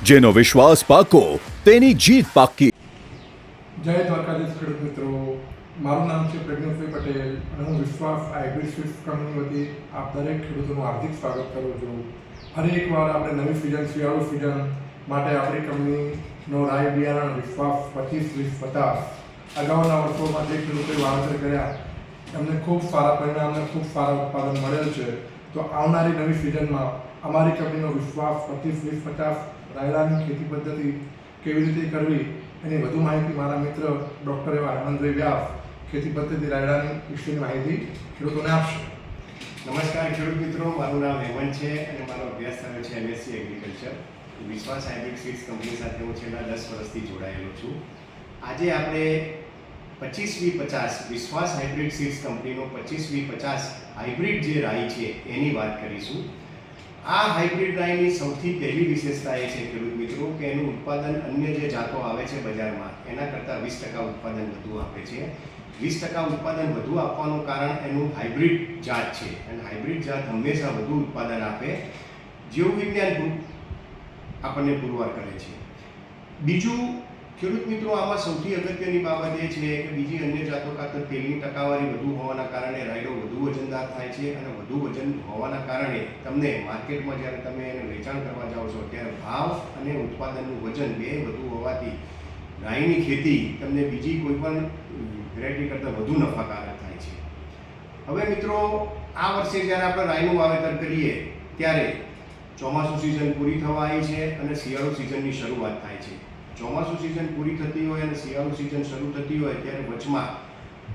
જેનો વિશ્વાસ પાકો તેની જીત પાકી। જય દ્વારકાધીશ ખેડૂત મિત્રો, મારું નામ છે પ્રજ્ઞેશભાઈ પટેલ અને હું વિશ્વાસ હાઇબ્રિડ સીડ્સ કંપની વતી આપ દરેક ખેડૂતોનું હાર્દિક સ્વાગત કરું છું। ફરી એકવાર આપણે નવી સિઝન શિયાળુ સિઝન માટે આપણી કંપનીનો રાય બિયારણ વિશ્વાસ 25-20-50 અગાઉના વર્ષોમાં જે ખેડૂતોએ વાવેતર કર્યા એમને ખૂબ સારા પરિણામ અને ખૂબ સારા ઉત્પાદન મળેલ છે। તો આવનારી નવી સિઝનમાં અમારી કંપનીનો વિશ્વાસ 25-20-50 રાયડાની ખેતી પદ્ધતિ કેવી રીતે કરવી એની વધુ માહિતી મારા મિત્ર ડૉક્ટર એવા હેમંતભાઈ વ્યાસ ખેતી પદ્ધતિ રાયડાની વિશેની માહિતી ખેડૂતોને આપશે। નમસ્કાર ખેડૂત મિત્રો, મારું નામ હેમંત છે અને મારો અભ્યાસ થયો છે MSc એગ્રીકલ્ચર। વિશ્વાસ હાઇબ્રિડ સીડ્સ કંપની સાથે હું છેલ્લા 10 વર્ષથી જોડાયેલો છું। આજે આપણે 25-20-50 વિશ્વાસ હાઇબ્રિડ સીડ્સ કંપનીનો 25-20-50 હાઇબ્રિડ જે રાઈ છે એની વાત કરીશું। આ હાઇબ્રિડ રાઈની સૌથી પહેલી વિશેષતા એ છે ખેડૂત મિત્રો કે એનું ઉત્પાદન અન્ય જે જાતો આવે છે બજારમાં એના કરતાં 20% ઉત્પાદન વધુ આપે છે। 20% ઉત્પાદન વધુ આપવાનું કારણ એનું હાઇબ્રિડ જાત છે અને હાઇબ્રિડ જાત હંમેશા વધુ ઉત્પાદન આપે, જીવ વિજ્ઞાન આપણને પુરવાર કરે છે। બીજું ખેડૂત મિત્રો, આમાં સૌથી અગત્યની બાબત એ છે કે બીજી અન્ય જાતો ખાતર તેલની ટકાવારી વધુ હોવાના કારણે રાયડો વધુ વજનદાર થાય છે અને વધુ વજન હોવાના કારણે તમને માર્કેટમાં જ્યારે તમે એને વેચાણ કરવા જાઓ છો ત્યારે ભાવ અને ઉત્પાદનનું વજન બે વધુ હોવાથી રાઈની ખેતી તમને બીજી કોઈ પણ વેરાયટી કરતાં વધુ નફાકારક થાય છે। હવે મિત્રો, આ વર્ષે જ્યારે આપણે રાઈનું વાવેતર કરીએ ત્યારે ચોમાસું સિઝન પૂરી થવા આવી છે અને શિયાળુ સિઝનની શરૂઆત થાય છે। ચોમાસું સિઝન પૂરી થતી હોય અને શિયાળુ સિઝન શરૂ થતી હોય ત્યારે વચમાં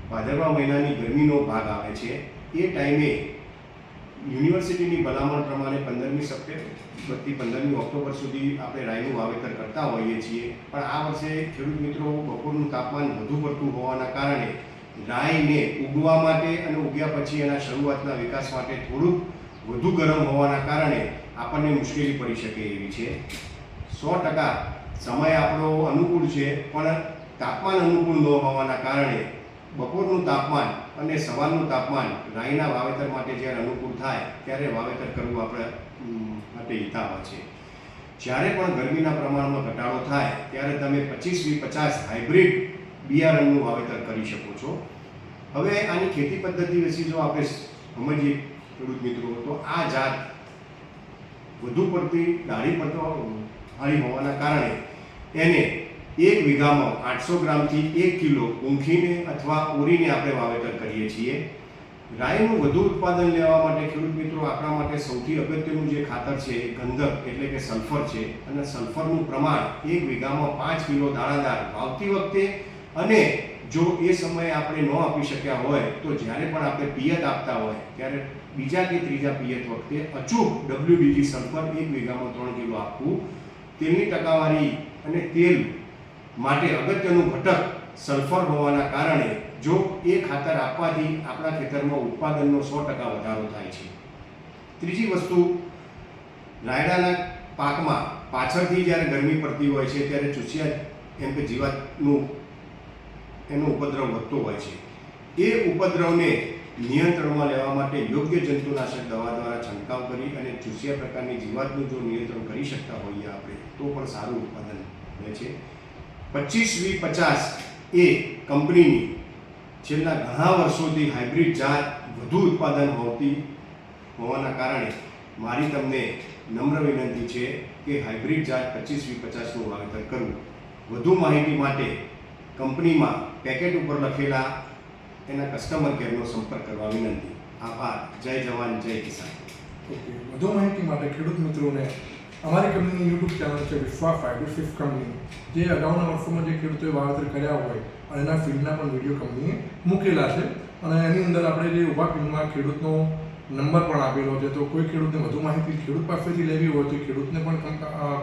ભાદરવા મહિનાની ગરમીનો ભાગ આવે છે। એ ટાઈમે યુનિવર્સિટીની ભલામણ પ્રમાણે 15મી સપ્ટેમ્બરથી 15મી ઓક્ટોબર સુધી આપણે રાઈનું વાવેતર કરતા હોઈએ છીએ। પણ આ વર્ષે ખેડૂત મિત્રો બપોરનું તાપમાન વધુ પડતું હોવાના કારણે રાઈને ઉગવા માટે અને ઉગ્યા પછી એના શરૂઆતના વિકાસ માટે થોડુંક વધુ ગરમ હોવાના કારણે આપણને મુશ્કેલી પડી શકે એવી છે। 100% સમય આપણો અનુકૂળ છે પણ તાપમાન અનુકૂળ ન હોવાના કારણે બપોરનું તાપમાન અને સવારનું તાપમાન રાઈના વાવેતર માટે જ્યારે અનુકૂળ થાય ત્યારે વાવેતર કરવું આપણે માટે હિતાવહ છે। જ્યારે પણ ગરમીના પ્રમાણમાં ઘટાડો થાય ત્યારે તમે 25-20-50 હાઇબ્રિડ બિયારણનું વાવેતર કરી શકો છો। હવે આની ખેતી પદ્ધતિ વિશે જો આપણે સમજીએ ખેડૂત મિત્રો, તો આ જાત વધુ પડતી ડાળી હારી હોવાના કારણે એને 1 વીઘામાં 800 ગ્રામથી 1 કિલો ઊંઘીને અથવા ઓરીને આપણે વાવેતર કરીએ છીએ। રાઈનું વધુ ઉત્પાદન લેવા માટે ખેડૂત મિત્રો આપણા માટે સૌથી અગત્યનું જે ખાતર છે એ ગંધક એટલે કે સલ્ફર છે અને સલ્ફરનું પ્રમાણ 1 વીઘામાં 5 કિલો દાણાદાર વાવતી વખતે અને જો એ સમયે આપણે ન આપી શક્યા હોય તો જ્યારે પણ આપણે પિયત આપતા હોય ત્યારે બીજા કે ત્રીજા પિયત વખતે અચૂક WBG સલ્ફર 1 વીઘામાં 3 કિલો આપવું। તેલની ટકાવારી અને તેલ માટે અગત્યનું ઘટક સલ્ફર હોવાના કારણે જો એ ખાતર આપવાથી આપણા ખેતરમાં ઉત્પાદનનો 100% વધારો થાય છે। ત્રીજી વસ્તુ, રાયડાના પાકમાં પાછળથી જ્યારે ગરમી પડતી હોય છે ત્યારે ચૂસિયા એમ કે જીવાતનું એનો ઉપદ્રવ વધતો હોય છે। એ ઉપદ્રવને નિયંત્રણમાં લેવા માટે યોગ્ય જંતુનાશક દવા દ્વારા છંટકાવ કરી અને ચૂસિયા પ્રકારની જીવાતનું જો નિયંત્રણ કરી શકતા હોઈએ આપણે તો પણ સારું ઉત્પાદન મળે છે। 25-20-50 એ કંપનીની છેલ્લા ઘણા વર્ષોથી હાઇબ્રિડ જાત વધુ ઉત્પાદન હોવાના કારણે મારી તમને નમ્ર વિનંતી છે કે હાઇબ્રિડ જાત 25-20-50નું વાવેતર કરવું। વધુ માહિતી માટે કંપનીમાં પેકેટ ઉપર લખેલા એના કસ્ટમર કેરનો સંપર્ક કરવા વિનંતી। આભાર। જય જવાન, જય કિસાન। ઓકે, વધુ માહિતી માટે ખેડૂત મિત્રોને અમારી કંપનીની યુટ્યુબ ચેનલ છે વિશ્વાસ હાઇબ્રિડ સીડ્સ કંપની, જે અગાઉના વર્ષોમાં જે ખેડૂતોએ વાવેતર કર્યા હોય અને એના ફીલ્ડના પણ વિડીયો કંપનીએ મૂકેલા છે અને એની અંદર આપણે જે ઊભા ફીલ્ડમાં ખેડૂતનો નંબર પણ આપેલો છે। તો કોઈ ખેડૂતને વધુ માહિતી ખેડૂત પાસેથી લેવી હોય તો ખેડૂતને પણ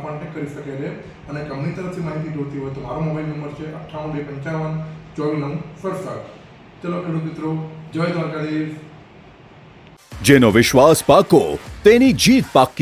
કોન્ટેક્ટ કરી શકે છે અને કંપની તરફથી માહિતી જોઈતી હોય તો મારો મોબાઈલ નંબર છે 58-255-24-9-67। ચલો ખેડૂત મિત્રો, જય દ્વારકાધીશ। જેનો વિશ્વાસ પાકો તેની જીત પાકી।